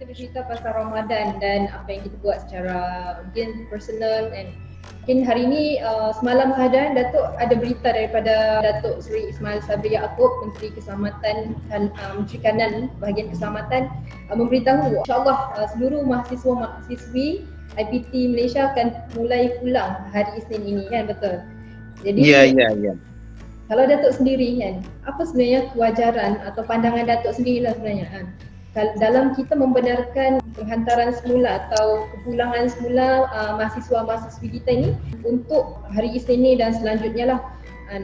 bercerita pasal Ramadan dan apa yang kita buat secara mungkin personal, dan mungkin hari ini semalam sahaja Datuk ada berita daripada Datuk Seri Ismail Sabri Yaakob, Menteri Keselamatan dan Menteri Kanan bahagian keselamatan, memberitahu insyaAllah seluruh mahasiswa-mahasiswi IPT Malaysia akan mulai pulang hari Isnin ini, kan, betul? Jadi kalau Datuk sendiri, kan, apa sebenarnya kewajaran atau pandangan Datuk sendiri lah sebenarnya, kan, dalam kita membenarkan penghantaran semula atau kepulangan semula mahasiswa-mahasiswi kita ini untuk hari Isnin ini dan selanjutnya lah,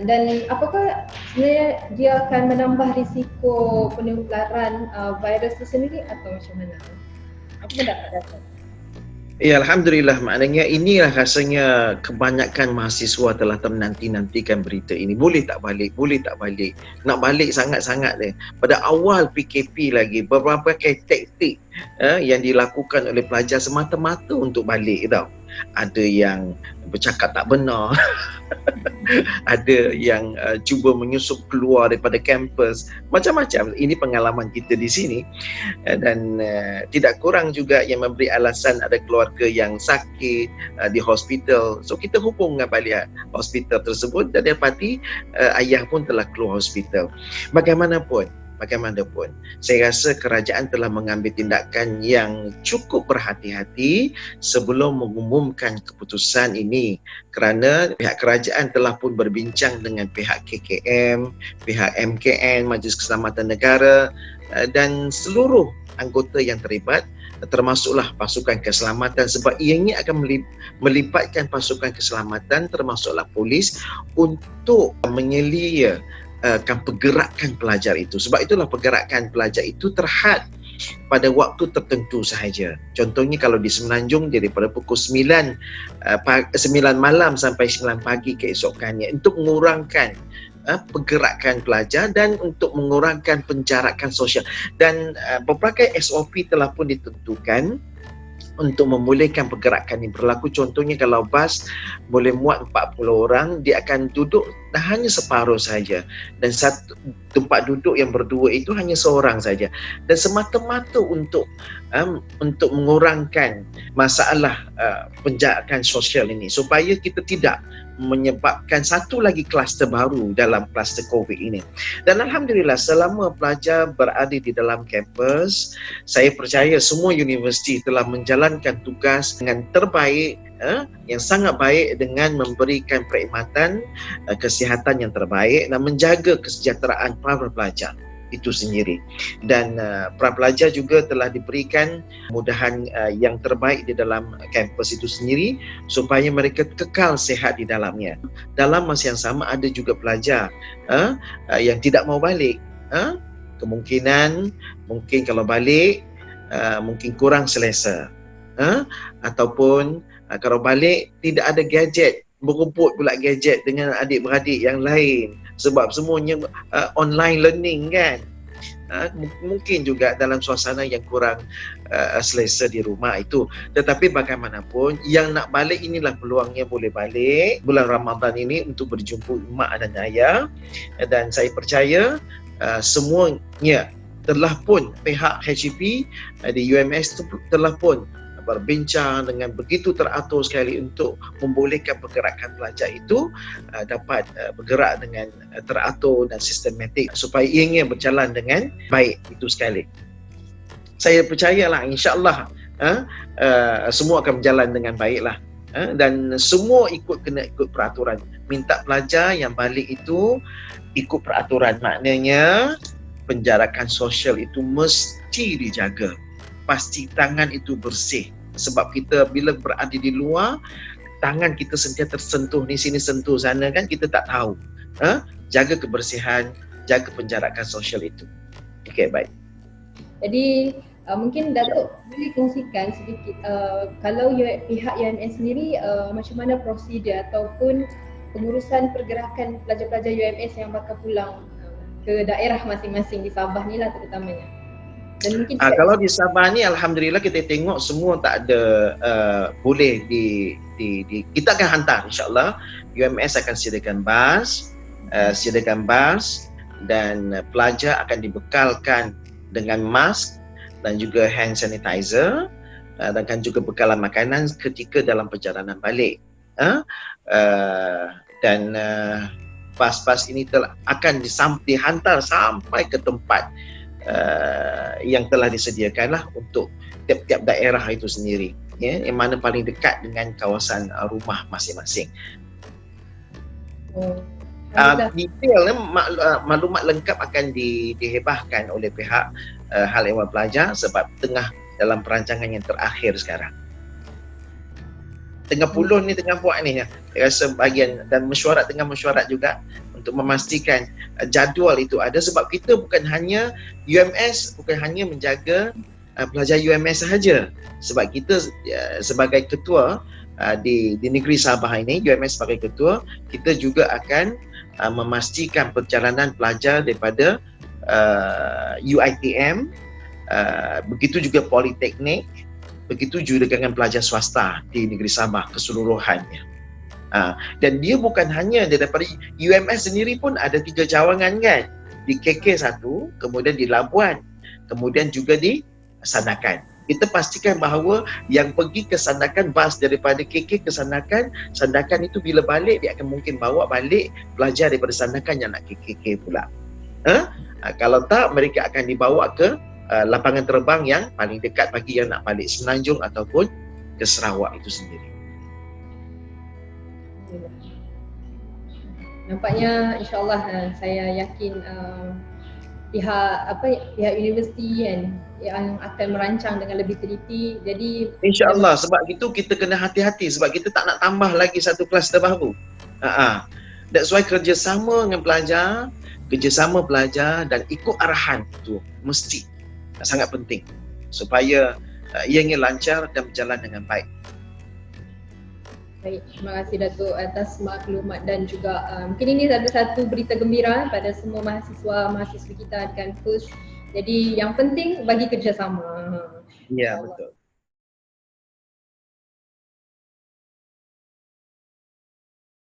dan apakah sebenarnya dia akan menambah risiko penularan virus itu sendiri atau macam mana? Apa pendapat Datuk? Ya, Alhamdulillah, maknanya inilah rasanya kebanyakan mahasiswa telah menanti-nantikan berita ini. Boleh tak balik, boleh tak balik. Nak balik sangat-sangat dia. Pada awal PKP lagi, berbagai taktik yang dilakukan oleh pelajar semata-mata untuk balik tau. Ada yang bercakap tak benar, ada yang cuba menyusup keluar daripada kampus, macam-macam. Ini pengalaman kita di sini, dan tidak kurang juga yang memberi alasan ada keluarga yang sakit di hospital. So kita hubung dengan balik hospital tersebut dan dapati ayah pun telah keluar hospital. Bagaimanapun, saya rasa kerajaan telah mengambil tindakan yang cukup berhati-hati sebelum mengumumkan keputusan ini, kerana pihak kerajaan telah pun berbincang dengan pihak KKM, pihak MKN, Majlis Keselamatan Negara, dan seluruh anggota yang terlibat, termasuklah pasukan keselamatan, sebab ianya akan melibatkan pasukan keselamatan termasuklah polis untuk menyelia pergerakan pelajar itu. Sebab itulah pergerakan pelajar itu terhad pada waktu tertentu sahaja. Contohnya kalau di Semenanjung daripada pukul 9 malam sampai 9 pagi keesokannya, untuk mengurangkan pergerakan pelajar dan untuk mengurangkan penjarakan sosial. Dan berbagai SOP telah pun ditentukan untuk membolehkan pergerakan ini berlaku. Contohnya kalau bas boleh muat 40 orang, dia akan duduk hanya separuh saja, dan satu tempat duduk yang berdua itu hanya seorang saja, dan semata-mata untuk mengurangkan masalah penjarakan sosial ini, supaya kita tidak menyebabkan satu lagi kluster baru dalam kluster COVID ini. Dan Alhamdulillah, selama pelajar berada di dalam kampus, saya percaya semua universiti telah menjalankan tugas dengan terbaik, yang sangat baik, dengan memberikan perkhidmatan kesihatan yang terbaik dan menjaga kesejahteraan para pelajar itu sendiri. Dan para pelajar juga telah diberikan kemudahan yang terbaik di dalam kampus itu sendiri supaya mereka kekal sihat di dalamnya. Dalam masa yang sama ada juga pelajar yang tidak mau balik. Kemungkinan mungkin kalau balik mungkin kurang selesa, ataupun kalau balik tidak ada gadget, berebut pula gadget dengan adik-beradik yang lain, sebab semuanya online learning, kan. Mungkin juga dalam suasana yang kurang selesa di rumah itu. Tetapi bagaimanapun, yang nak balik inilah peluangnya boleh balik bulan Ramadan ini untuk berjumpa mak dan ayah. Dan saya percaya semuanya telah pun pihak HEP di UMS telah pun berbincang dengan begitu teratur sekali untuk membolehkan pergerakan pelajar itu dapat bergerak dengan teratur dan sistematik supaya ianya berjalan dengan baik itu sekali. Saya percayalah insya-Allah semua akan berjalan dengan baiklah, dan semua kena ikut peraturan. Minta pelajar yang balik itu ikut peraturan, maknanya penjarakan sosial itu mesti dijaga. Pasti tangan itu bersih, sebab kita bila berada di luar, tangan kita sentiasa tersentuh ni sini sentuh sana, kan, kita tak tahu. Jaga kebersihan, jaga penjarakan sosial itu. Okey, baik. Jadi mungkin Datuk boleh kongsikan sedikit kalau pihak UMS sendiri macam mana prosedur ataupun pengurusan pergerakan pelajar-pelajar UMS yang bakal pulang ke daerah masing-masing di Sabah ni lah terutamanya. Dan mungkin kalau di Sabah ni alhamdulillah kita tengok semua tak ada boleh kita akan hantar insya-Allah. UMS akan sediakan bas dan pelajar akan dibekalkan dengan mask dan juga hand sanitizer dan juga bekalan makanan ketika dalam perjalanan balik. Dan bas-bas ini akan dihantar sampai ke tempat yang telah disediakan lah untuk tiap-tiap daerah itu sendiri, yang mana paling dekat dengan kawasan rumah masing-masing. Detail maklumat lengkap akan dihebahkan oleh pihak Hal Ehwal Pelajar sebab tengah dalam perancangan yang terakhir sekarang. Tengah buat ni rasa bahagian dan tengah mesyuarat juga untuk memastikan jadual itu ada, sebab kita bukan hanya UMS, bukan hanya menjaga pelajar UMS sahaja, sebab kita sebagai ketua di negeri Sabah ini, UMS sebagai ketua, kita juga akan memastikan perjalanan pelajar daripada UiTM, begitu juga Politeknik, begitu juga dengan pelajar swasta di negeri Sabah keseluruhannya. Dan dia bukan hanya daripada UMS sendiri pun ada 3 cawangan kan, di KK 1, kemudian di Labuan, kemudian juga di Sandakan. Kita pastikan bahawa yang pergi ke Sandakan, bas daripada KK ke Sandakan itu bila balik dia akan mungkin bawa balik pelajar daripada Sandakan yang nak ke KK pula. Kalau tak, mereka akan dibawa ke lapangan terbang yang paling dekat bagi yang nak balik Semenanjung ataupun ke Sarawak itu sendiri. Nampaknya insyaAllah saya yakin pihak universiti yang akan merancang dengan lebih teliti. Jadi insyaAllah, sebab itu kita kena hati-hati sebab kita tak nak tambah lagi satu kluster baru. That's why kerjasama dengan pelajar dan ikut arahan itu mesti sangat penting supaya ianya lancar dan berjalan dengan baik. Baik, terima kasih Datuk atas maklumat dan juga mungkin ini ada satu berita gembira pada semua mahasiswa-mahasiswi kita di kampus. Jadi yang penting bagi kerjasama. Ya, betul.